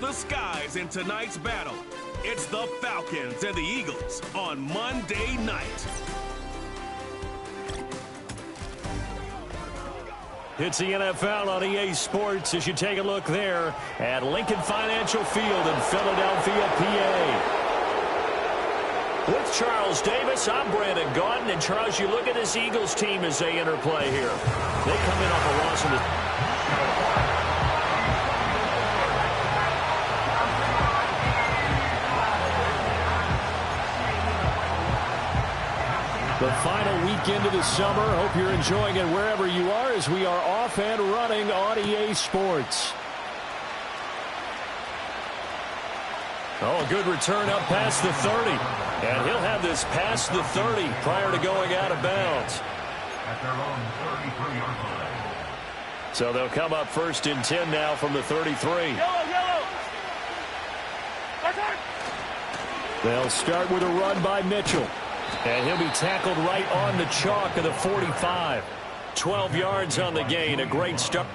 the skies in tonight's battle. It's the Falcons and the Eagles on Monday night. It's the NFL on EA Sports as you take a look there at Lincoln Financial Field in Philadelphia, PA. With Charles Davis, I'm Brandon Gaudin. And Charles, you look at this Eagles team as they interplay here. They come in off a loss in the final weekend of the summer. Hope you're enjoying it wherever you are as we are off and running on EA Sports. Oh, a good return up past the 30. And he'll have this past the 30 prior to going out of bounds. At their own 33-yard line. So they'll come up 1st and 10 now from the 33. They'll start with a run by Mitchell. And he'll be tackled right on the chalk of the 45. 12 yards on the gain. A great start.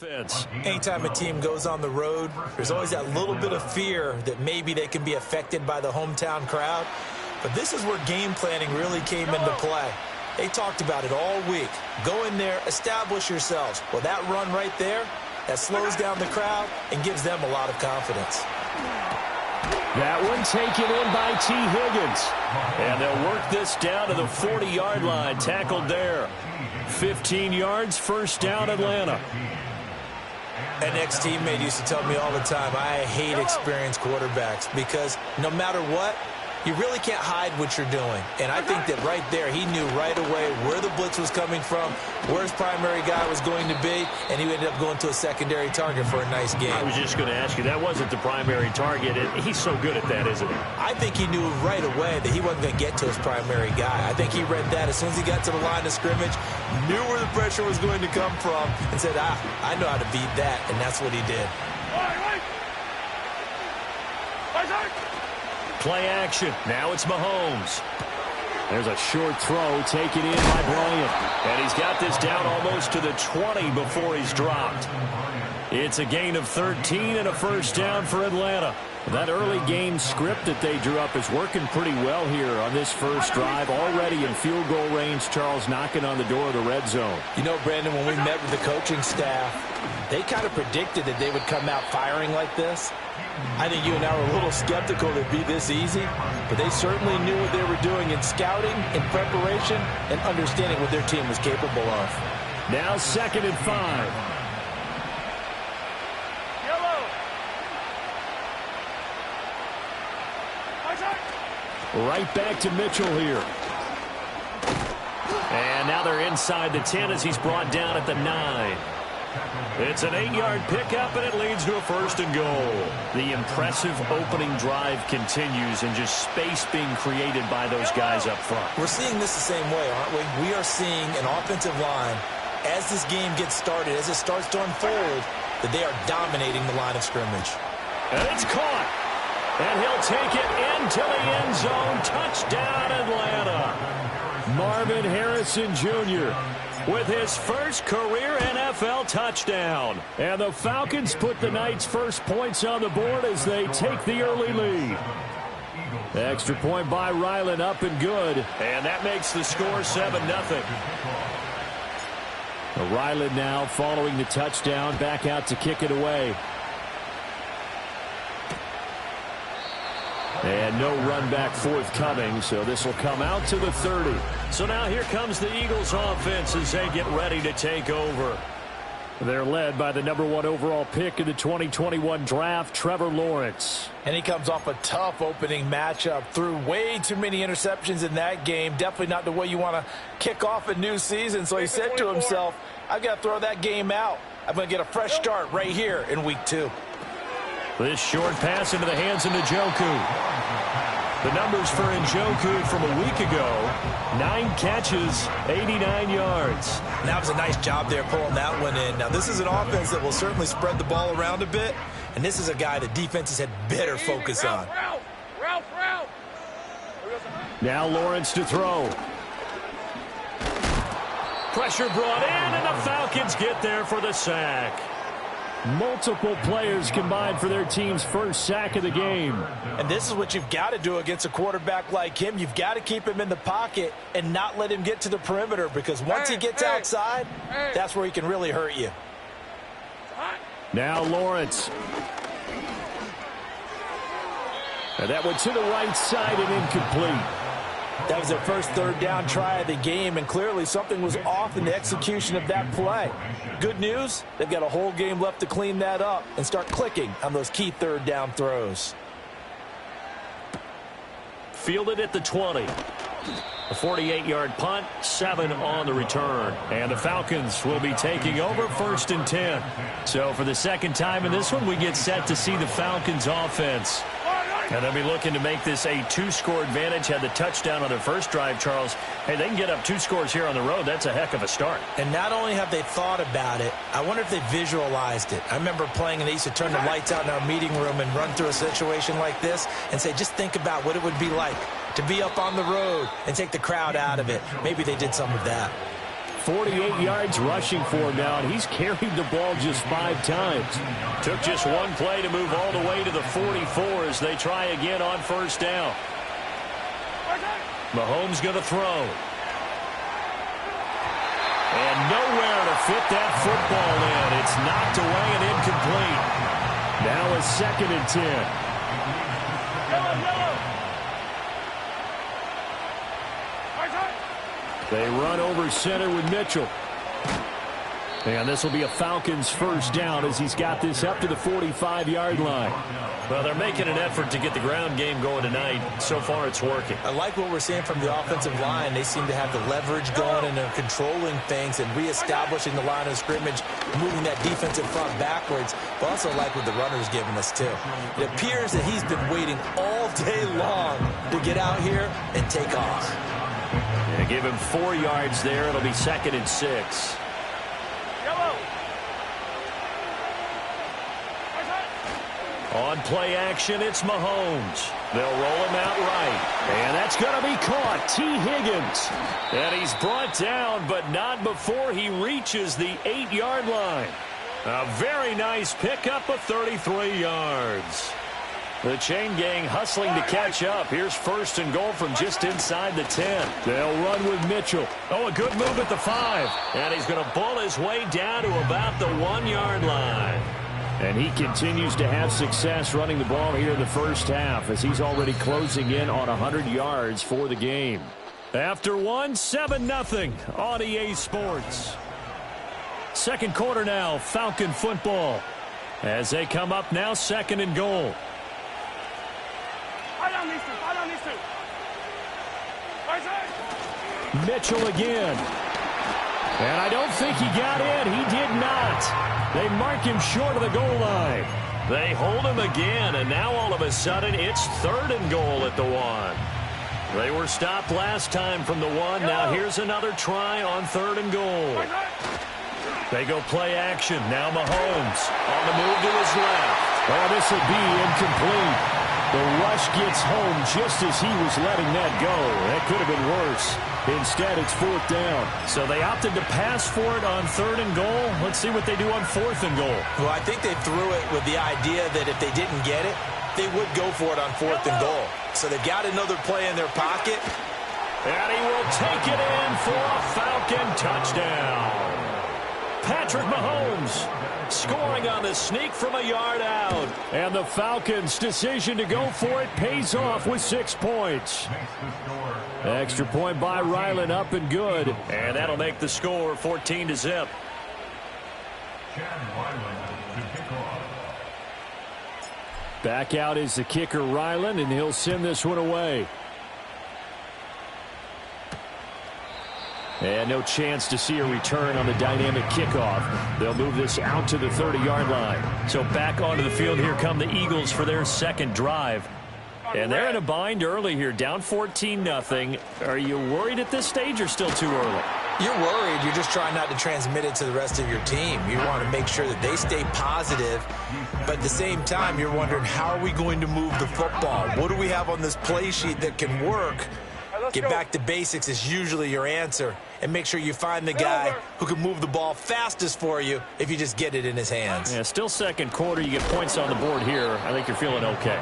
offense. Anytime a team goes on the road, there's always that little bit of fear that maybe they can be affected by the hometown crowd. But this is where game planning really came into play. They talked about it all week. Go in there, establish yourselves. Well, that run right there, that slows down the crowd and gives them a lot of confidence. That one taken in by T. Higgins. And they'll work this down to the 40-yard line. Tackled there. 15 yards, first down, Atlanta. An ex-teammate used to tell me all the time, I hate experienced quarterbacks because no matter what, you really can't hide what you're doing. And I think that right there, he knew right away where the blitz was coming from, where his primary guy was going to be, and he ended up going to a secondary target for a nice game. I was just going to ask you, that wasn't the primary target. He's so good at that, isn't he? I think he knew right away that he wasn't going to get to his primary guy. I think he read that as soon as he got to the line of scrimmage, knew where the pressure was going to come from, and said, I know how to beat that, and that's what he did. Play action. Now it's Mahomes. There's a short throw taken in by Bryant. And he's got this down almost to the 20 before he's dropped. It's a gain of 13 and a first down for Atlanta. That early game script that they drew up is working pretty well here on this first drive. Already in field goal range, Charles knocking on the door of the red zone. You know, Brandon, when we met with the coaching staff, they kind of predicted that they would come out firing like this. I think you and I were a little skeptical that it'd be this easy, but they certainly knew what they were doing in scouting, in preparation, and understanding what their team was capable of. Now 2nd and 5. Right back to Mitchell here. And now they're inside the 10 as he's brought down at the 9. It's an 8-yard pickup, and it leads to a 1st and goal. The impressive opening drive continues, and just space being created by those guys up front. We're seeing this the same way, aren't we? We are seeing an offensive line, as this game gets started, as it starts to unfold, that they are dominating the line of scrimmage. And it's caught. And he'll take it into the end zone. Touchdown, Atlanta. Marvin Harrison Jr. with his first career NFL touchdown. And the Falcons put the Knights' first points on the board as they take the early lead. Extra point by Ryland, up and good. And that makes the score 7-0. Ryland now following the touchdown, back out to kick it away. And no run back forthcoming, so this will come out to the 30. So now here comes the Eagles offense as they get ready to take over. They're led by the #1 overall pick in the 2021 draft, Trevor Lawrence. And he comes off a tough opening matchup. Threw way too many interceptions in that game. Definitely not the way you want to kick off a new season. So he said to himself, I've got to throw that game out. I'm going to get a fresh start right here in week 2. This short pass into the hands of Njoku. The numbers for Njoku from a week ago, 9 catches, 89 yards. And that was a nice job there pulling that one in. Now, this is an offense that will certainly spread the ball around a bit, and this is a guy that defenses had better focus on. Now Lawrence to throw. Pressure brought in, and the Falcons get there for the sack. Multiple players combined for their team's first sack of the game. And this is what you've got to do against a quarterback like him. You've got to keep him in the pocket and not let him get to the perimeter, because once he gets outside, that's where he can really hurt you. Now Lawrence. And that went to the right side and incomplete. That was their first 3rd down try of the game, and clearly something was off in the execution of that play. Good news, they've got a whole game left to clean that up and start clicking on those key 3rd down throws. Fielded at the 20. A 48-yard punt, 7 on the return. And the Falcons will be taking over 1st and 10. So for the second time in this one, we get set to see the Falcons offense. And they'll be looking to make this a 2-score advantage. Had the touchdown on their first drive, Charles. Hey, they can get up 2 scores here on the road. That's a heck of a start. And not only have they thought about it, I wonder if they visualized it. I remember playing, and they used to turn the lights out in our meeting room and run through a situation like this and say, just think about what it would be like to be up on the road and take the crowd out of it. Maybe they did some of that. 48 yards rushing for him now, and he's carried the ball just 5 times. Took just one play to move all the way to the 44 as they try again on first down. Mahomes going to throw. And nowhere to fit that football in. It's knocked away and incomplete. Now a 2nd and 10. They run over center with Mitchell. And this will be a Falcons first down as he's got this up to the 45-yard line. Well, they're making an effort to get the ground game going tonight. So far, it's working. I like what we're seeing from the offensive line. They seem to have the leverage going, and they're controlling things and reestablishing the line of scrimmage, moving that defensive front backwards. But also like what the runner's giving us, too. It appears that he's been waiting all day long to get out here and take off. They give him 4 yards there. It'll be 2nd and 6. On play action, it's Mahomes. They'll roll him out right. And that's going to be caught. T. Higgins. And he's brought down, but not before he reaches the 8-yard line. A very nice pickup of 33 yards. The chain gang hustling to catch up. Here's 1st and goal from just inside the 10. They'll run with Mitchell. Oh, a good move at the 5. And he's going to bull his way down to about the 1-yard line. And he continues to have success running the ball here in the first half as he's already closing in on 100 yards for the game. After 7-0 on EA Sports. Second quarter now, Falcon football. As they come up now, 2nd and goal. Mitchell again. And I don't think he got in. He did not. They mark him short of the goal line. They hold him again, and now all of a sudden it's 3rd and goal at the 1. They were stopped last time from the 1. Now here's another try on 3rd and goal. They go play action. Now Mahomes on the move to his left. Oh, this will be incomplete. The rush gets home just as he was letting that go. That could have been worse. Instead, it's 4th down. So they opted to pass for it on 3rd and goal. Let's see what they do on 4th and goal. Well, I think they threw it with the idea that if they didn't get it, they would go for it on 4th and goal. So they've got another play in their pocket. And he will take it in for a Falcon touchdown. Patrick Mahomes scoring on the sneak from a yard out. And the Falcons' decision to go for it pays off with 6 points. Extra point by Ryland, up and good. And that'll make the score 14-0. Back out is the kicker, Ryland, and he'll send this one away. And no chance to see a return on the dynamic kickoff. They'll move this out to the 30-yard line. So back onto the field, here come the Eagles for their second drive. And they're in a bind early here, down 14-0. Are you worried at this stage or still too early? You're worried. You're just trying not to transmit it to the rest of your team. You want to make sure that they stay positive. But at the same time, you're wondering, how are we going to move the football? What do we have on this play sheet that can work? Get back to basics is usually your answer. And make sure you find the guy who can move the ball fastest for you if you just get it in his hands. Yeah, still second quarter. You get points on the board here. I think you're feeling okay.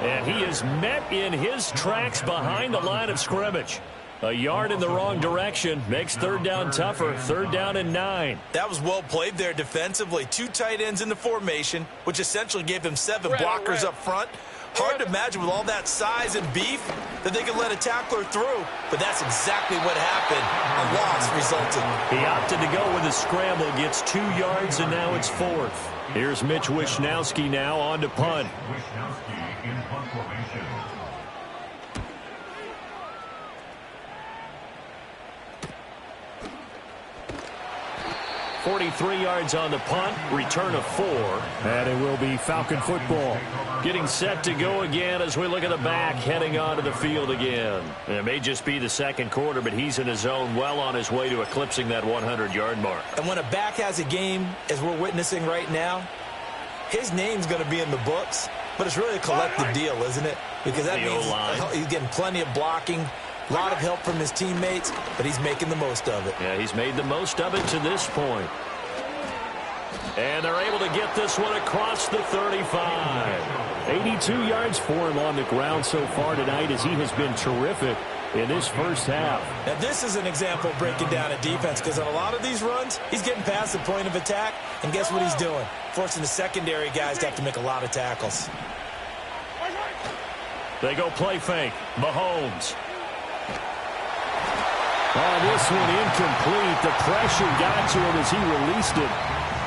And he is met in his tracks behind the line of scrimmage. A yard in the wrong direction makes 3rd down tougher. 3rd down and 9. That was well played there defensively. 2 tight ends in the formation, which essentially gave them 7 blockers up front. Hard to imagine with all that size and beef that they could let a tackler through. But that's exactly what happened. A loss resulted. He opted to go with a scramble, gets 2 yards, and now it's 4th. Here's Mitch Wishnowsky now on to punt. Wishnowsky in punt formation. 43 yards on the punt, return of 4. And it will be Falcon football. Getting set to go again as we look at the back, heading onto the field again. It may just be the second quarter, but he's in his zone, well on his way to eclipsing that 100-yard mark. And when a back has a game, as we're witnessing right now, his name's going to be in the books, but it's really a collective deal, isn't it? Because that means he's getting plenty of blocking. A lot of help from his teammates, but he's making the most of it. Yeah, he's made the most of it to this point. And they're able to get this one across the 35. 82 yards for him on the ground so far tonight as he has been terrific in this first half. Now, this is an example of breaking down a defense because on a lot of these runs, he's getting past the point of attack, and guess what he's doing? Forcing the secondary guys to have to make a lot of tackles. They go play fake. Mahomes. Oh, this one incomplete. The pressure got to him as he released it.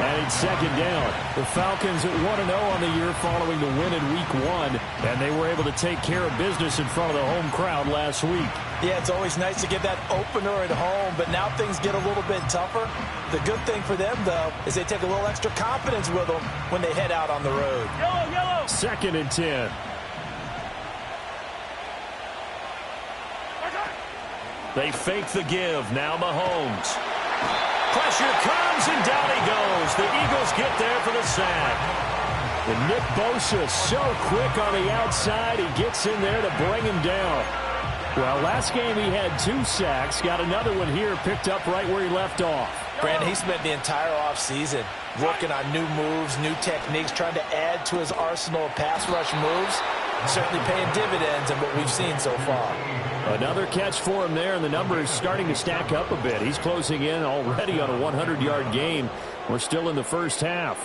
And it's second down. The Falcons at 1-0 on the year following the win in Week 1. And they were able to take care of business in front of the home crowd last week. Yeah, it's always nice to get that opener at home, but now things get a little bit tougher. The good thing for them, though, is they take a little extra confidence with them when they head out on the road. Yellow, yellow. 2nd and 10. They fake the give. Now Mahomes. Pressure comes, and down he goes. The Eagles get there for the sack. And Nick Bosa so quick on the outside. He gets in there to bring him down. Well, last game he had 2 sacks. Got another one here, picked up right where he left off. Brandon, he spent the entire offseason working on new moves, new techniques, trying to add to his arsenal of pass rush moves. Certainly paying dividends in what we've seen so far. Another catch for him there, and the number is starting to stack up a bit. He's closing in already on a 100-yard game. We're still in the first half.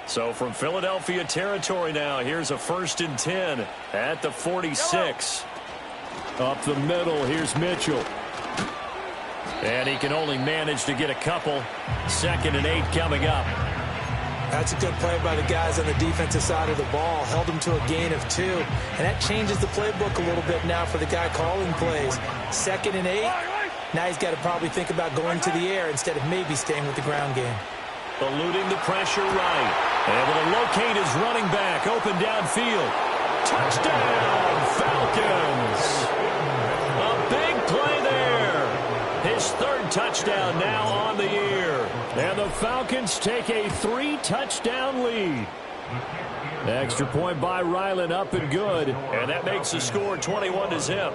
So from Philadelphia territory now, here's a 1st and 10 at the 46. Up the middle, here's Mitchell. And he can only manage to get a couple. 2nd and 8 coming up. That's a good play by the guys on the defensive side of the ball. Held him to a gain of 2. And that changes the playbook a little bit now for the guy calling plays. 2nd and 8. Now he's got to probably think about going to the air instead of maybe staying with the ground game. Eluding the pressure right. Able to locate his running back. Open downfield. Touchdown, Falcons. A big play there. His 3rd touchdown now on the year. And the Falcons take a 3-touchdown lead. Extra point by Ryland, up and good. And that makes the score 21-0.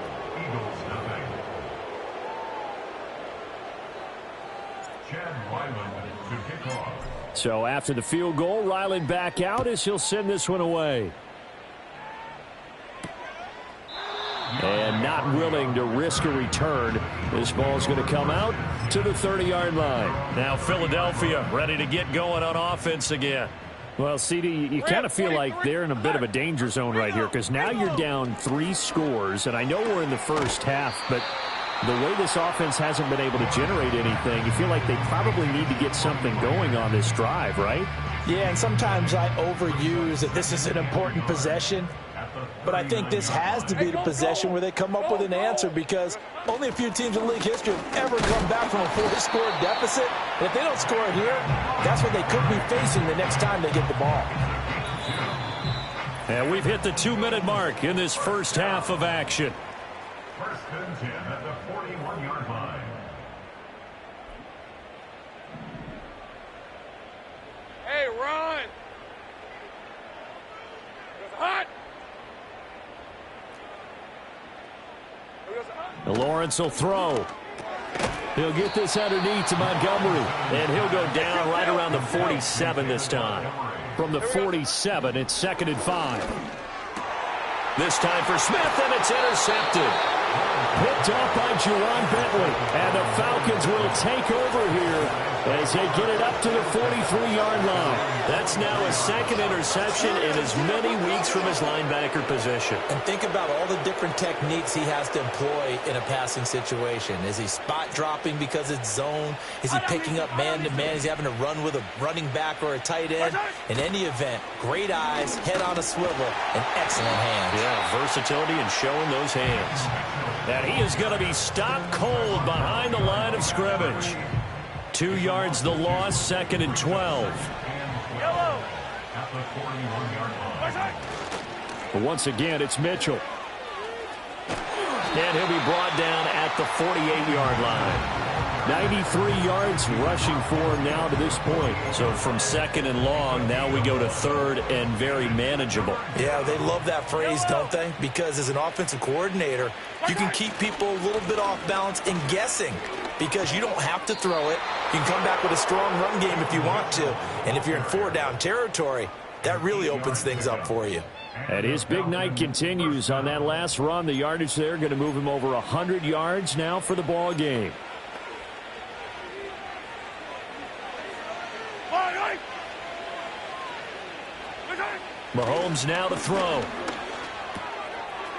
So after the field goal, Ryland back out as he'll send this one away. And not willing to risk a return. This ball's going to come out to the 30-yard line. Now Philadelphia ready to get going on offense again. Well, CD, you kind of feel like they're in a bit of a danger zone right here because now you're down 3 scores. And I know we're in the first half, but the way this offense hasn't been able to generate anything, you feel like they probably need to get something going on this drive, right? Yeah, and sometimes I overuse that this is an important possession. But I think this has to be the possession where they come up with an answer because only a few teams in league history have ever come back from a 4-score deficit. And if they don't score here, that's what they could be facing the next time they get the ball. And we've hit the 2-minute mark in this first half of action. 1st and 10 at the 41-yard line. Hey, run. It's hot. Lawrence will throw. He'll get this underneath to Montgomery. And he'll go down right around the 47 this time. From the 47, it's 2nd and 5. This time for Smith, and it's intercepted. Picked off by Juwan Bentley. And the Falcons will take over here as they get it up to the 43-yard line. That's now his 2nd interception in as many weeks from his linebacker position. And think about all the different techniques he has to employ in a passing situation. Is he spot dropping because it's zone? Is he picking up man-to-man? Is he having to run with a running back or a tight end? In any event, great eyes, head on a swivel, and excellent hands. Yeah, versatility and showing those hands. And he is going to be stopped cold behind the line of scrimmage. 2 yards the loss, 2nd and 12. Yellow. At the 41-yard line. But once again, it's Mitchell. And he'll be brought down at the 48-yard line. 93 yards rushing for him now to this point. So from second and long, now we go to third and very manageable. Yeah, they love that phrase, don't they? Because as an offensive coordinator, you can keep people a little bit off balance and guessing because you don't have to throw it. You can come back with a strong run game if you want to. And if you're in 4-down territory, that really opens things up for you. And his big night continues on that last run. The yardage there going to move him over 100 yards now for the ball game. Mahomes now to throw.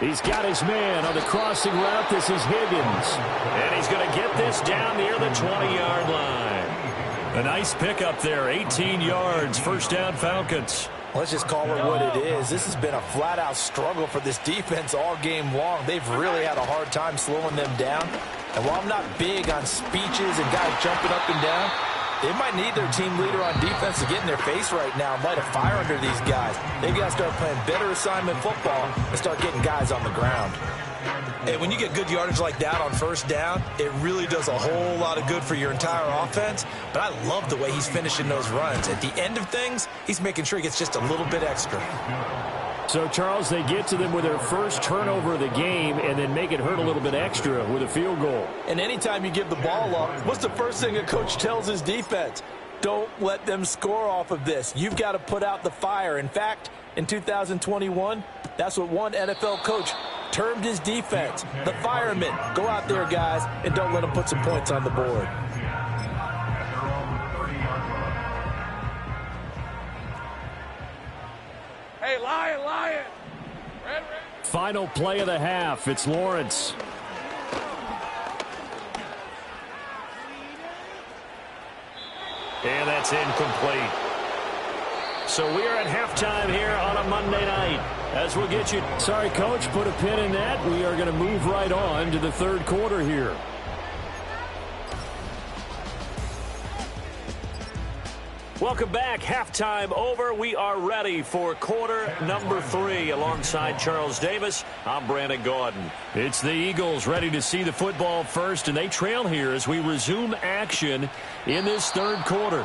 He's got his man on the crossing route. This is Higgins. And he's going to get this down near the 20-yard line. A nice pickup there, 18 yards, first down Falcons. Let's just call it what it is. This has been a flat-out struggle for this defense all game long. They've really had a hard time slowing them down. And while I'm not big on speeches and guys jumping up and down, they might need their team leader on defense to get in their face right now and light a fire under these guys. They've got to start playing better assignment football and start getting guys on the ground. And when you get good yardage like that on first down, it really does a whole lot of good for your entire offense. But I love the way he's finishing those runs. At the end of things, he's making sure he gets just a little bit extra. So, Charles, they get to them with their first turnover of the game and then make it hurt a little bit extra with a field goal. And anytime you give the ball up, what's the first thing a coach tells his defense? Don't let them score off of this. You've got to put out the fire. In fact, in 2021, that's what one NFL coach termed his defense. The firemen. Go out there, guys, and don't let them put some points on the board. Hey, Lion. Red. Final play of the half. It's Lawrence. And that's incomplete. So we are at halftime here on a Monday night. As we'll get you. Sorry, Coach, put a pin in that. We are going to move right on to the third quarter here. Welcome back. Halftime over. We are ready for quarter number 3 alongside Charles Davis. I'm Brandon Gaudin. It's the Eagles ready to see the football first, and they trail here as we resume action in this third quarter.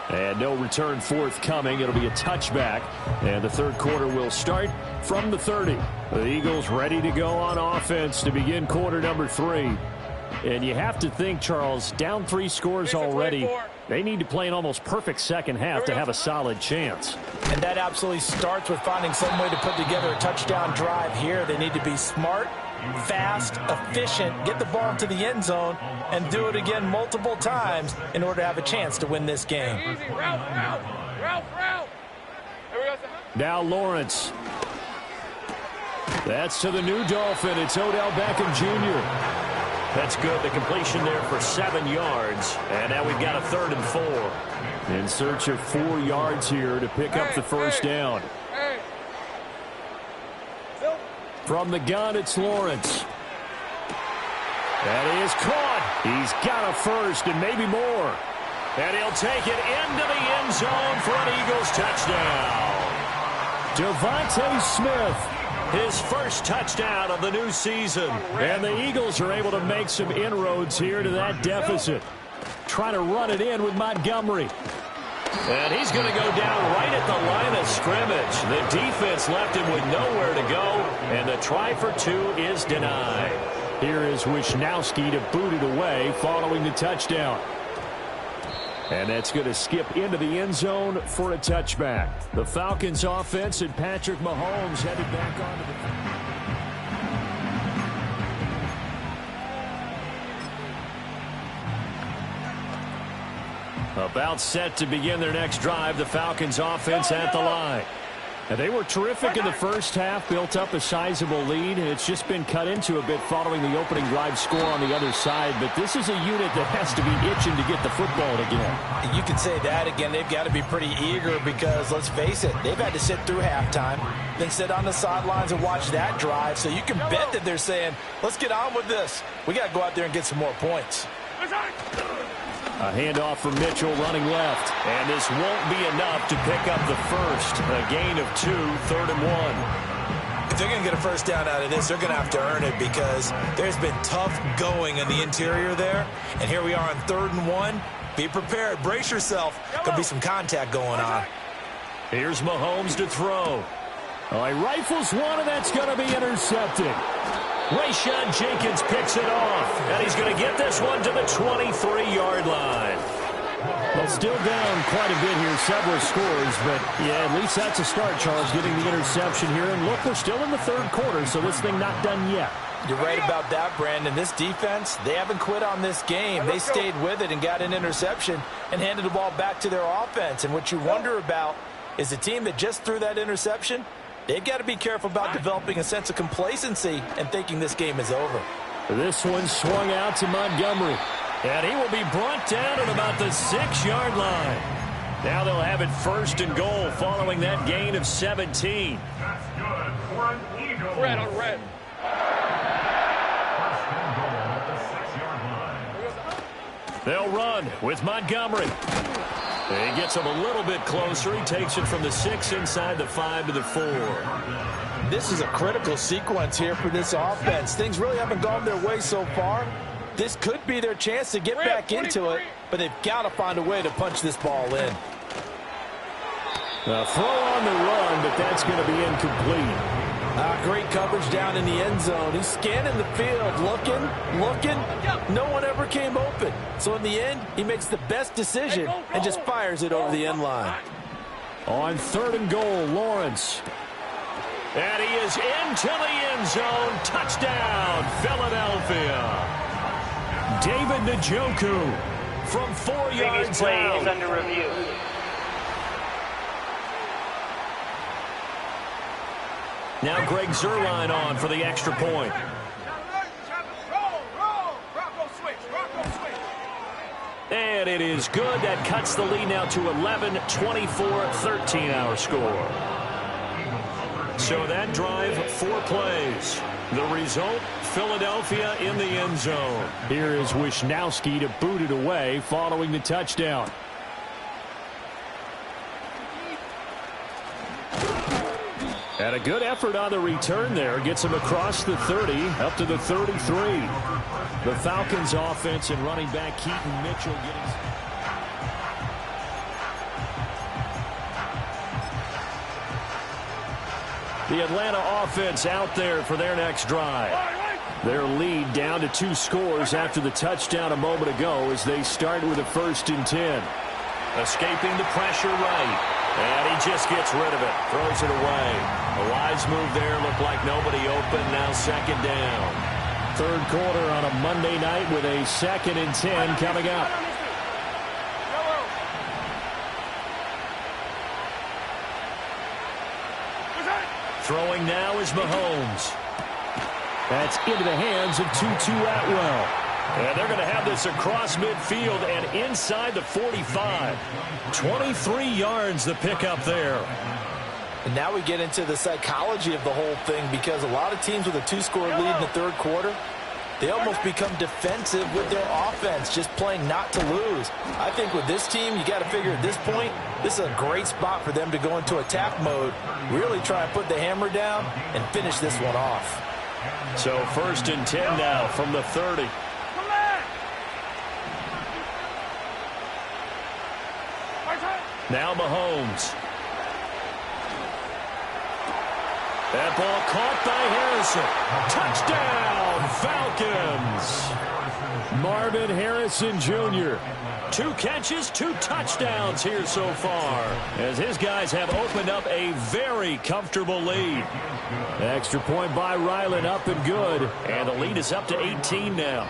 And no return forthcoming. It'll be a touchback, and the third quarter will start from the 30. The Eagles ready to go on offense to begin quarter number 3. And you have to think, Charles, down 3 scores already. They need to play an almost perfect second half to have a solid chance. And that absolutely starts with finding some way to put together a touchdown drive here. They need to be smart, fast, efficient, get the ball into the end zone, and do it again multiple times in order to have a chance to win this game. Easy. Route. Now Lawrence. That's to the new Dolphin. It's Odell Beckham Jr. That's good. The completion there for 7 yards. And now we've got a 3rd and 4. In search of 4 yards here to pick up the first down. From the gun, it's Lawrence. That is caught. He's got a first and maybe more. And he'll take it into the end zone for an Eagles touchdown. Devontae Smith. His first touchdown of the new season. And the Eagles are able to make some inroads here to that deficit. Trying to run it in with Montgomery. And he's going to go down right at the line of scrimmage. The defense left him with nowhere to go. And the try for 2 is denied. Here is Wisnowski to boot it away following the touchdown. And that's going to skip into the end zone for a touchback. The Falcons offense and Patrick Mahomes headed back onto the... About set to begin their next drive, the Falcons offense at the line. And they were terrific in the first half, built up a sizable lead, and it's just been cut into a bit following the opening drive score on the other side. But this is a unit that has to be itching to get the football again. You could say that again. They've got to be pretty eager because, let's face it, they've had to sit through halftime, then sit on the sidelines and watch that drive. So you can bet that they're saying, let's get on with this. We got to go out there and get some more points. A handoff from Mitchell running left. And this won't be enough to pick up the first. A gain of 2, 3rd and 1. they're going to get a first down out of this, they're going to have to earn it because there's been tough going in the interior there. And here we are on 3rd and 1. Be prepared. Brace yourself. Going to be some contact going on. Here's Mahomes to throw. Oh, he rifles one, and that's going to be intercepted. Rayshawn Jenkins picks it off, and he's going to get this one to the 23-yard line. Well, still down quite a bit here, several scores, but yeah, at least that's a start, Charles, getting the interception here. And look, we're still in the 3rd quarter, so this thing not done yet. You're right about that, Brandon. This defense, they haven't quit on this game. They stayed with it and got an interception and handed the ball back to their offense. And what you wonder about is the team that just threw that interception, they've got to be careful about developing a sense of complacency and thinking this game is over. This one swung out to Montgomery. And he will be brought down at about the 6-yard line. Now they'll have it 1st and goal following that gain of 17. That's good for an Eagle. Red on red. 1st and goal at the 6-yard line. They'll run with Montgomery. He gets him a little bit closer. He takes it from the 6 inside the 5 to the 4. This is a critical sequence here for this offense. Things really haven't gone their way so far. This could be their chance to get back into it, but they've got to find a way to punch this ball in. A throw on the run, but that's going to be incomplete. Great coverage down in the end zone. He's scanning the field, looking. No one ever came open. So in the end, he makes the best decision and just fires it over the end line. On 3rd and goal, Lawrence. And he is into the end zone. Touchdown, Philadelphia. David Njoku from 4 yards out. Is under review. Now Greg Zuerlein on for the extra point. And it is good. That cuts the lead now to 11, 24, 13 our score. So that drive, 4 plays. The result, Philadelphia in the end zone. Here is Wisnowski to boot it away following the touchdown. And a good effort on the return there. Gets him across the 30, up to the 33. The Falcons offense and running back Keaton Mitchell getting... The Atlanta offense out there for their next drive. Their lead down to 2 scores after the touchdown a moment ago as they start with a 1st and 10. Escaping the pressure right. And he just gets rid of it. Throws it away. A wise move there. Looked like nobody open. Now 2nd down. 3rd quarter on a Monday night with a 2nd and 10 coming up. Throwing now is Mahomes. That's into the hands of Tutu Atwell. And they're going to have this across midfield and inside the 45. 23 yards the pickup there. And now we get into the psychology of the whole thing because a lot of teams with a 2-score lead in the 3rd quarter, they almost become defensive with their offense, just playing not to lose. I think with this team, you got to figure at this point, this is a great spot for them to go into attack mode, really try and put the hammer down and finish this one off. So 1st and 10 now from the 30. Now Mahomes. That ball caught by Harrison. Touchdown, Falcons. Marvin Harrison Jr. 2 catches, 2 touchdowns here so far as his guys have opened up a very comfortable lead. Extra point by Ryland, up and good. And the lead is up to 18 now.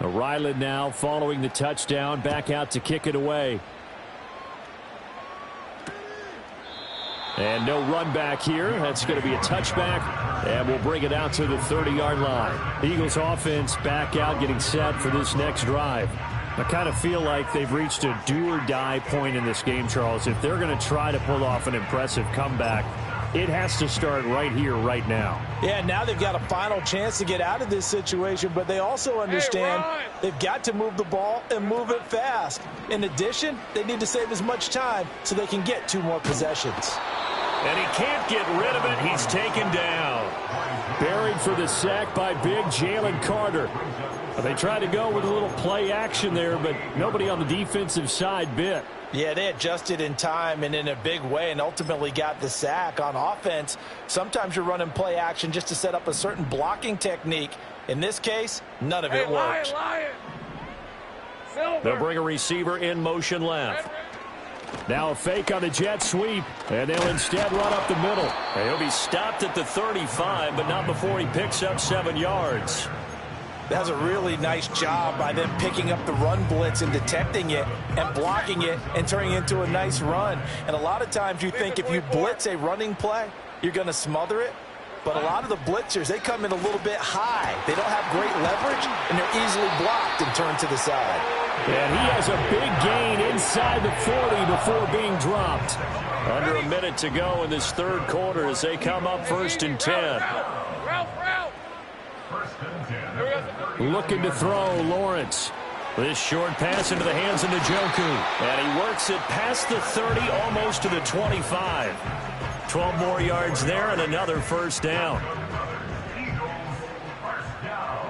Ryland now following the touchdown, back out to kick it away. And no run back here. That's going to be a touchback, and we'll bring it out to the 30-yard line. Eagles offense back out, getting set for this next drive. I kind of feel like they've reached a do-or-die point in this game, Charles. If they're going to try to pull off an impressive comeback, it has to start right here, right now. Yeah, now they've got a final chance to get out of this situation, but they also understand they've got to move the ball and move it fast. In addition, they need to save as much time so they can get 2 more possessions. And he can't get rid of it. He's taken down. Buried for the sack by big Jalen Carter. They tried to go with a little play action there, but nobody on the defensive side bit. Yeah, they adjusted in time and in a big way and ultimately got the sack. On offense, sometimes you're running play action just to set up a certain blocking technique. In this case, none of it worked. They'll bring a receiver in motion left. Now a fake on the jet sweep, and they'll instead run up the middle. And he'll be stopped at the 35, but not before he picks up 7 yards. That's a really nice job by them picking up the run blitz and detecting it and blocking it and turning it into a nice run. And a lot of times you think if you blitz a running play, you're going to smother it. But a lot of the blitzers, they come in a little bit high. They don't have great leverage, and they're easily blocked and turned to the side. And he has a big gain inside the 40 before being dropped. Under a minute to go in this third quarter as they come up 1st and 10. Looking to throw, Lawrence. This short pass into the hands of Njoku. And he works it past the 30, almost to the 25. 12 more yards there and another first down.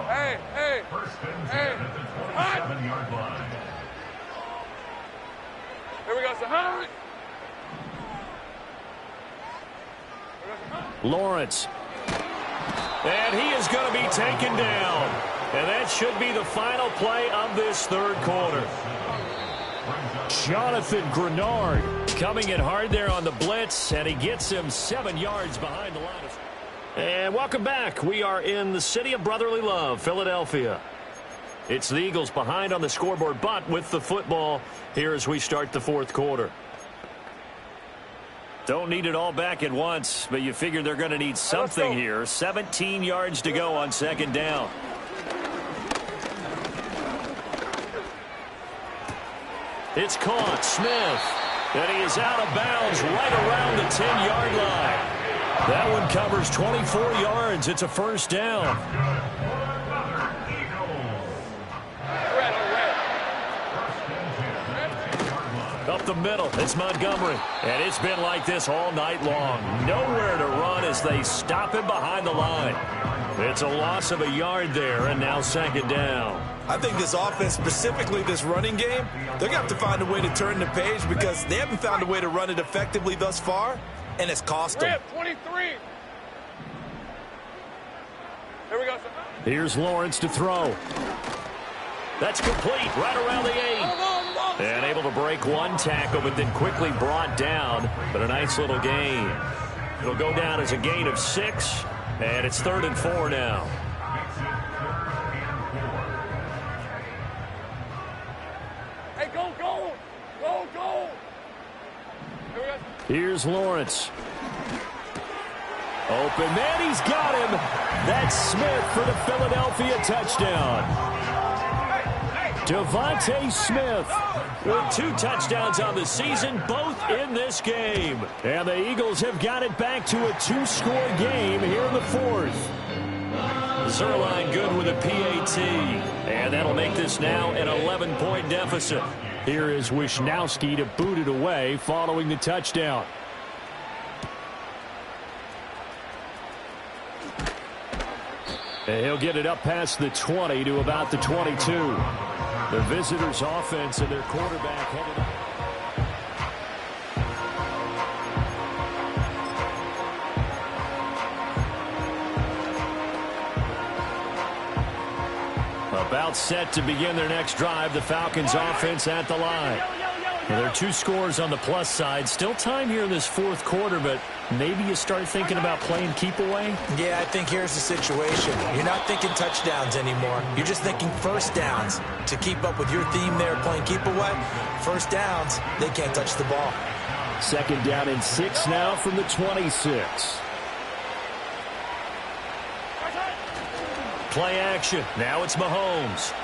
Hey. Here we go, Sahara. Lawrence. And he is going to be taken down. And that should be the final play of this third quarter. Jonathan Grenard coming in hard there on the blitz, and he gets him 7 yards behind the line. And welcome back. We are in the city of brotherly love, Philadelphia. It's the Eagles behind on the scoreboard, but with the football here as we start the fourth quarter. Don't need it all back at once, but you figure they're going to need something here. 17 yards to go on 2nd down. It's caught. Smith. And he is out of bounds right around the 10-yard line. That one covers 24 yards. It's a first down. Up the middle, it's Montgomery. And it's been like this all night long. Nowhere to run as they stop him behind the line. It's a loss of a yard there, and now 2nd down. I think this offense, specifically this running game, they're going to have to find a way to turn the page because they haven't found a way to run it effectively thus far, and it's cost them. 23. Here we go. Here's Lawrence to throw. That's complete right around the 8. And able to break one tackle, but then quickly brought down. But a nice little gain. It'll go down as a gain of 6, and it's 3rd and 4 now. Hey, go. Here's Lawrence. Open man, he's got him. That's Smith for the Philadelphia touchdown. Devontae Smith with 2 touchdowns on the season, both in this game. And the Eagles have got it back to a 2-score game here in the 4th. Zuerlein good with a PAT. And that'll make this now an 11-point deficit. Here is Wisnowski to boot it away following the touchdown. And he'll get it up past the 20 to about the 22. The visitors' offense and their quarterback headed up. About set to begin their next drive. The Falcons' offense at the line. Well, there are 2 scores on the plus side. Still time here in this 4th quarter, but maybe you start thinking about playing keep away? Yeah, I think here's the situation. You're not thinking touchdowns anymore. You're just thinking first downs. To keep up with your theme there, playing keep away, first downs, they can't touch the ball. 2nd down and 6 now from the 26. Play action. Now it's Mahomes.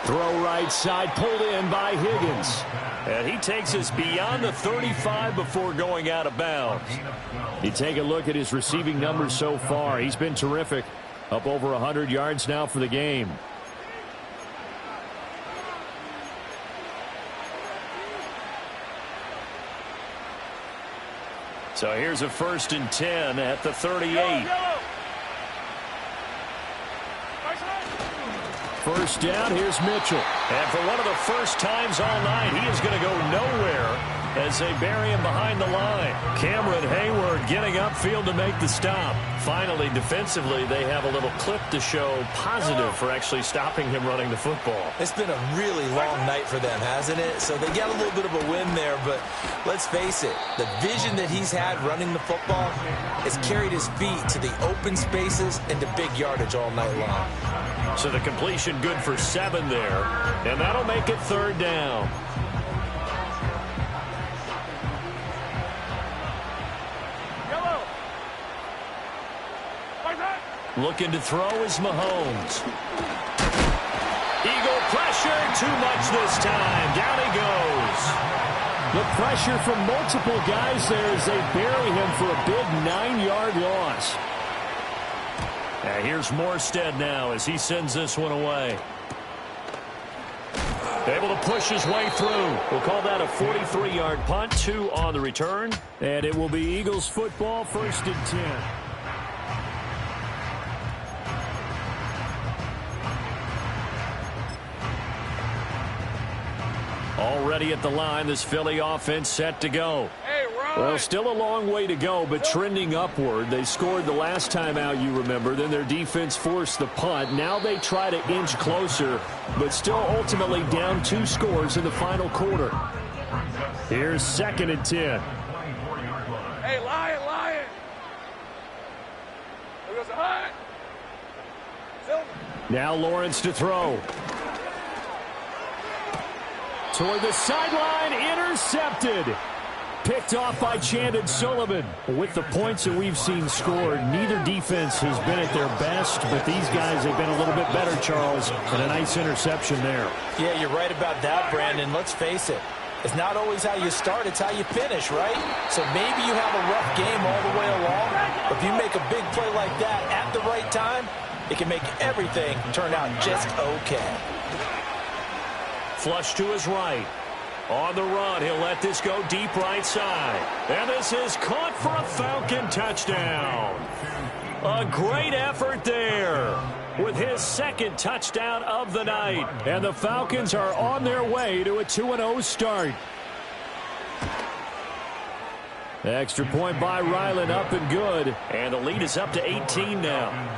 Throw right side, pulled in by Higgins. And he takes us beyond the 35 before going out of bounds. You take a look at his receiving numbers so far. He's been terrific. Up over 100 yards now for the game. So here's a 1st and 10 at the 38. First down, here's Mitchell. And for one of the first times all night, he is going to go nowhere as they bury him behind the line. Cameron Hayward getting upfield to make the stop. Finally, defensively, they have a little clip to show positive for actually stopping him running the football. It's been a really long night for them, hasn't it? So they got a little bit of a win there, but let's face it, the vision that he's had running the football has carried his feet to the open spaces and to big yardage all night long. So the completion good for 7 there, and that'll make it 3rd down. Looking to throw is Mahomes. Eagle pressure, too much this time. Down he goes. The pressure from multiple guys there as they bury him for a big 9-yard loss. And here's Morstead now as he sends this one away. Able to push his way through. We'll call that a 43-yard punt, 2 on the return. And it will be Eagles football, 1st and 10. Already at the line, this Philly offense set to go. Well, still a long way to go, but trending upward. They scored the last time out, you remember. Then their defense forced the punt. Now they try to inch closer, but still ultimately down 2 scores in the final quarter. Here's 2nd and 10. Hey, Lion. There goes the hunt. Now Lawrence to throw. Toward the sideline, intercepted. Picked off by Chandon Sullivan. With the points that we've seen scored, neither defense has been at their best, but these guys have been a little bit better, Charles, and a nice interception there. Yeah, you're right about that, Brandon. Let's face it. It's not always how you start, it's how you finish, right? So maybe you have a rough game all the way along, but if you make a big play like that at the right time, it can make everything turn out just okay. Flush to his right. On the run, he'll let this go deep right side. And this is caught for a Falcon touchdown. A great effort there with his 2nd touchdown of the night. And the Falcons are on their way to a 2-0 start. Extra point by Ryland, up and good. And the lead is up to 18 now.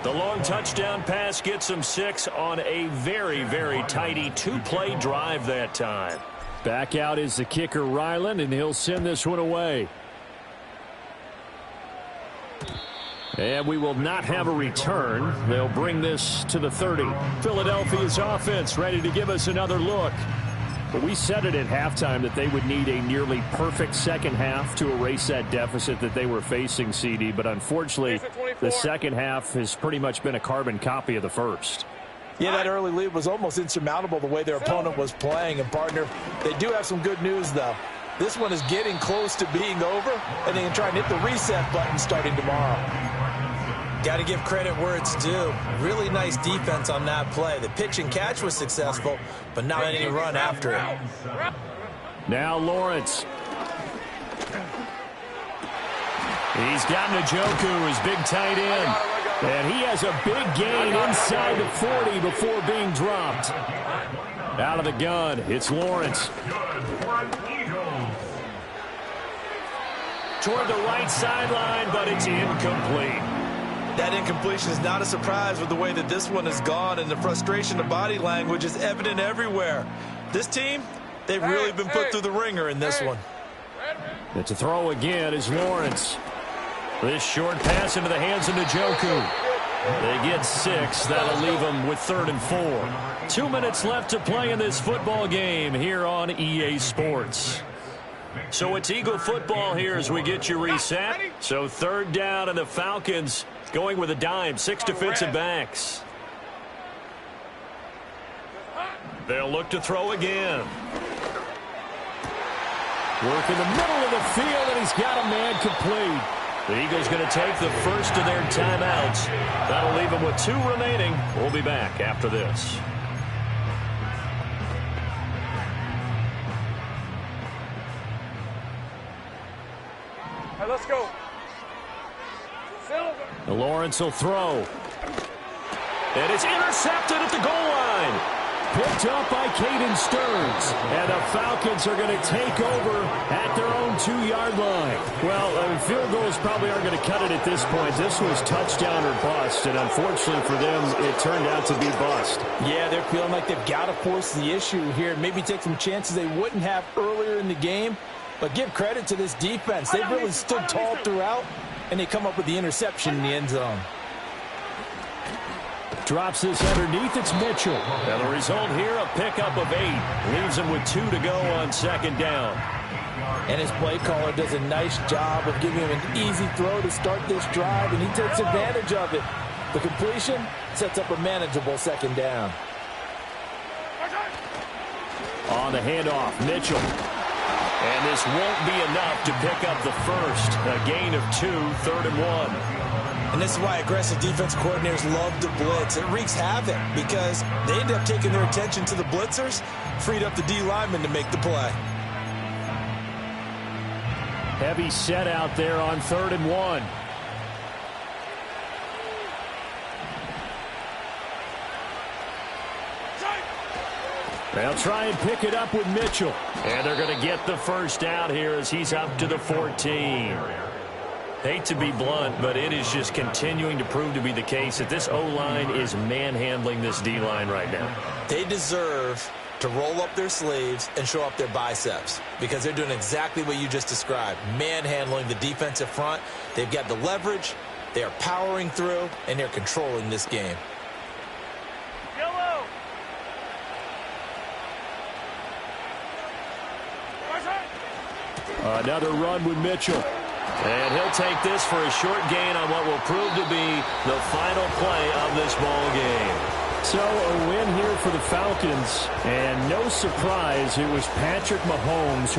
The long touchdown pass gets him 6 on a very, very tidy 2-play drive that time. Back out is the kicker, Ryland, and he'll send this one away. And we will not have a return. They'll bring this to the 30. Philadelphia's offense ready to give us another look. But we said it at halftime that they would need a nearly perfect second half to erase that deficit that they were facing, CD. But unfortunately, the second half has pretty much been a carbon copy of the first. Yeah, that early lead was almost insurmountable the way their opponent was playing. And, partner, they do have some good news, though. This one is getting close to being over, and they can try and hit the reset button starting tomorrow. Got to give credit where it's due. Really nice defense on that play. The pitch and catch was successful, but not any run after it. Now Lawrence. He's got Njoku, his big tight end. And he has a big gain inside the 40 before being dropped. Out of the gun, it's Lawrence. Toward the right sideline, but it's incomplete. That incompletion is not a surprise with the way that this one has gone, and the frustration of body language is evident everywhere. This team, they've really been put through the ringer in this one. It's a throw again is Lawrence. This short pass into the hands of Njoku. They get 6. That'll leave them with 3rd and 4. 2 minutes left to play in this football game here on EA Sports. So it's Eagle football here as we get you reset. So 3rd down, and the Falcons going with a dime. 6 defensive backs. They'll look to throw again. Work in the middle of the field, and he's got a man complete. The Eagles going to take the first of their timeouts. That'll leave them with 2 remaining. We'll be back after this. Hey, let's go. Lawrence will throw. And it's intercepted at the goal line. Picked up by Caden Stearns. And the Falcons are going to take over at their own 2-yard line. Well, field goals probably aren't going to cut it at this point. This was touchdown or bust, and unfortunately for them, it turned out to be bust. Yeah, they're feeling like they've got to force the issue here. Maybe take some chances they wouldn't have earlier in the game. But give credit to this defense. They've really stood tall throughout, and they come up with the interception in the end zone. Drops this underneath. It's Mitchell. And the result here, a pickup of 8. Leaves him with 2 to go on 2nd down. And his play caller does a nice job of giving him an easy throw to start this drive, and he takes advantage of it. The completion sets up a manageable 2nd down. On the handoff, Mitchell. And this won't be enough to pick up the first. A gain of 2, 3rd and 1. And this is why aggressive defense coordinators love to blitz. It wreaks havoc because they end up taking their attention to the blitzers, freed up the D lineman to make the play. Heavy set out there on 3rd and 1. They'll try and pick it up with Mitchell. And they're going to get the first out here as he's up to the 14. Hate to be blunt, but it is just continuing to prove to be the case that this O-line is manhandling this D-line right now. They deserve to roll up their sleeves and show up their biceps because they're doing exactly what you just described, manhandling the defensive front. They've got the leverage, they are powering through, and they're controlling this game. Yellow. Another run with Mitchell. And he'll take this for a short gain on what will prove to be the final play of this ball game. So a win here for the Falcons, and no surprise, it was Patrick Mahomes who